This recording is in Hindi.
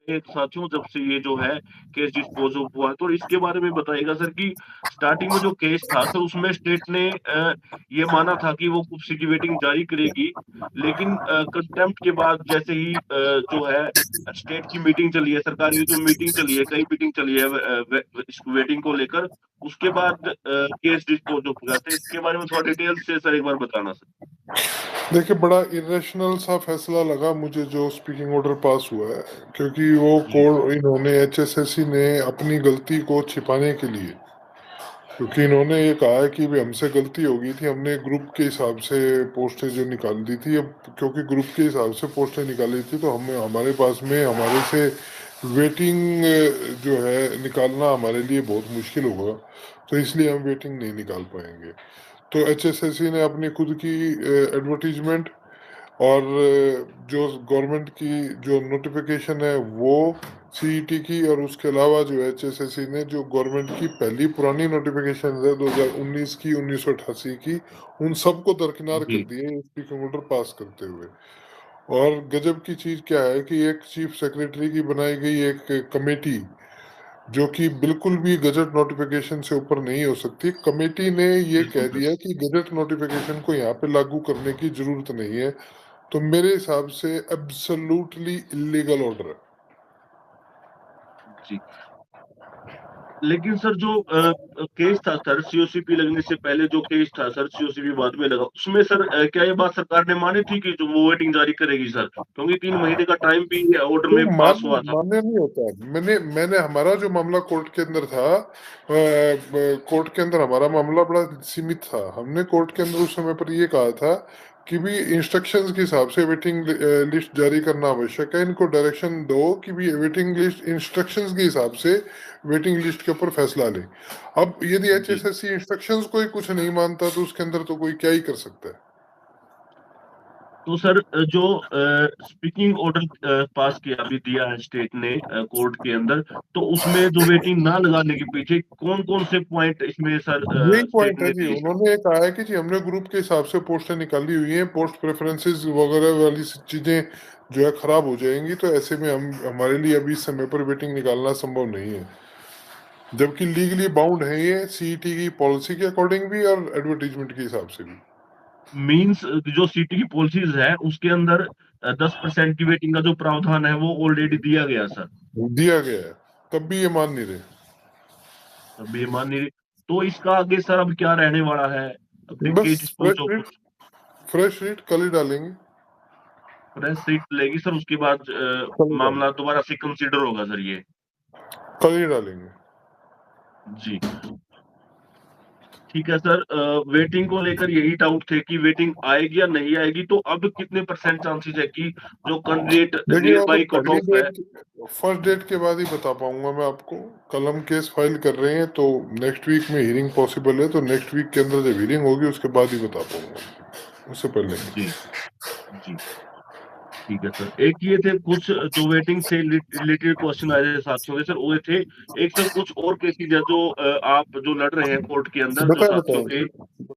साथियों जब से ये जो है केस डिस्पोज़ ऑफ हुआ है, तो इसके बारे में बताइएगा सर कि स्टार्टिंग में जो केस था सर उसमें स्टेट ने ये माना था कि वो कुप्सी की वेटिंग जारी करेगी, लेकिन कंटेम्प्ट के बाद जैसे ही जो है स्टेट की मीटिंग चली है, सरकार की जो मीटिंग चली है, कई मीटिंग चली है इस वेटिंग को लेकर, उसके बाद केस डिस्पोज़ ऑफ हुआ था। इसके बारे में थोड़ा डिटेल से सर एक बार बताना सर। देखिए, बड़ा इरेशनल सा फैसला लगा मुझे जो स्पीकिंग ऑर्डर पास हुआ है, क्योंकि वो जी, कोर्ट इन्होंने एचएसएससी ने अपनी गलती को छिपाने के लिए, क्योंकि इन्होंने ये कहा है कि भी हमसे गलती हो गई थी, हमने ग्रुप के हिसाब से पोस्टें जो निकाल दी थी, अब क्योंकि ग्रुप के हिसाब से पोस्टें निकाली थी तो हमें हमारे पास में हमारे से वेटिंग जो है निकालना हमारे लिए बहुत मुश्किल होगा, तो इसलिए हम वेटिंग नहीं निकाल पाएंगे। तो एचएसएससी ने अपनी खुद की एडवर्टीजमेंट और जो गवर्नमेंट की जो नोटिफिकेशन है वो सीईटी की, और उसके अलावा जो एचएसएससी ने जो गवर्नमेंट की पहली पुरानी नोटिफिकेशन है 2019 की, 1988 की, उन सबको दरकिनार कर जी, दिए स्पीकिंग ऑर्डर पास करते हुए। और गजब की चीज क्या है कि एक चीफ सेक्रेटरी की बनाई गई एक कमेटी, जो कि बिल्कुल भी गजट नोटिफिकेशन से ऊपर नहीं हो सकती, कमेटी ने ये बिल्कुल कह सर। दिया कि गजट नोटिफिकेशन को यहाँ पे लागू करने की जरूरत नहीं है। तो मेरे हिसाब से एब्सोल्युटली इलीगल ऑर्डर है। जी। लेकिन सर जो केस था सर सीओसीपी लगने से पहले जो केस था सर सीओसीपी बाद में लगा उसमें सर क्या ये बात सरकार ने मानी थी कि जो वो वेटिंग जारी करेगी सर क्योंकि 3 महीने का टाइम भी ऑर्डर तो में पास हुआ था। मान्य नहीं होता है। मैंने मैंने हमारा जो मामला कोर्ट के अंदर था, कोर्ट के अंदर हमारा मामला बड़ा सीमित था। हमने कोर्ट के अंदर उस समय पर ये कहा था कि भी इंस्ट्रक्शंस के हिसाब से वेटिंग लिस्ट जारी करना आवश्यक है, इनको डायरेक्शन दो कि भी वेटिंग लिस्ट इंस्ट्रक्शंस के हिसाब से वेटिंग लिस्ट के ऊपर फैसला ले। अब यदि जी। एचएसएससी इंस्ट्रक्शंस को ही कुछ नहीं मानता तो उसके अंदर तो कोई क्या ही कर सकता है। तो सर जो स्पीकिंग ऑर्डर पास किया अभी दिया है स्टेट ने कोर्ट के अंदर तो उसमें जो वेटिंग ना लगाने के पीछे कौन कौन से पॉइंट इसमें सर यही स्टेट पॉइंट है ने जी, दिए। उन्होंने ये कहा है कि जी हमने ग्रुप के हिसाब से पोस्टें निकाली हुई हैं, पोस्ट प्रेफरेंसेस वगैरह वाली चीजें जो है खराब हो जाएंगी, तो ऐसे में हम हमारे लिए अभी इस समय पर वेटिंग निकालना संभव नहीं है, जबकि लीगली बाउंड है ये सीईटी की पॉलिसी के अकॉर्डिंग भी और एडवर्टीजमेंट के हिसाब से भी। मींस जो सिटी की पॉलिसीज है उसके अंदर 10% की वेटिंग का जो प्रावधान है वो ऑलरेडी दिया गया सर। दिया गया है, तब भी ये मान नहीं रहे। बेईमानी तो इसका आगे सर अब क्या रहने वाला है। अब बस case dispose of fresh writ कल ही डालेंगे। प्रेस सीट लेगी सर उसके बाद कल ही मामला डालेंगे। दोबारा से कंसीडर होगा सर ये। कल ही डालेंगे। जी ठीक है सर। वेटिंग को लेकर यही डाउट थे कि वेटिंग आएगी या नहीं आएगी तो अब कितने परसेंट चांसेस है कि जो कैंडिडेट देखिए, नियर अब बाई कट पहली ऑफ है। डेट फर्स्ट डेट के बाद ही बता पाऊंगा मैं आपको। कल हम केस फाइल कर रहे हैं तो नेक्स्ट वीक में हियरिंग पॉसिबल है, तो नेक्स्ट वीक के अंदर जब हियरिंग होगी उसके बाद ही बता पाऊंगा, उससे पहले जी नहीं। जी ठीक है सर। एक ये थे कुछ जो वेटिंग से रिलेटेड क्वेश्चन आए थे साथियों के सर वो थे। एक सर कुछ और केसेज है जो आप जो लड़ रहे हैं कोर्ट के अंदर जो बताए साथियों बताए। के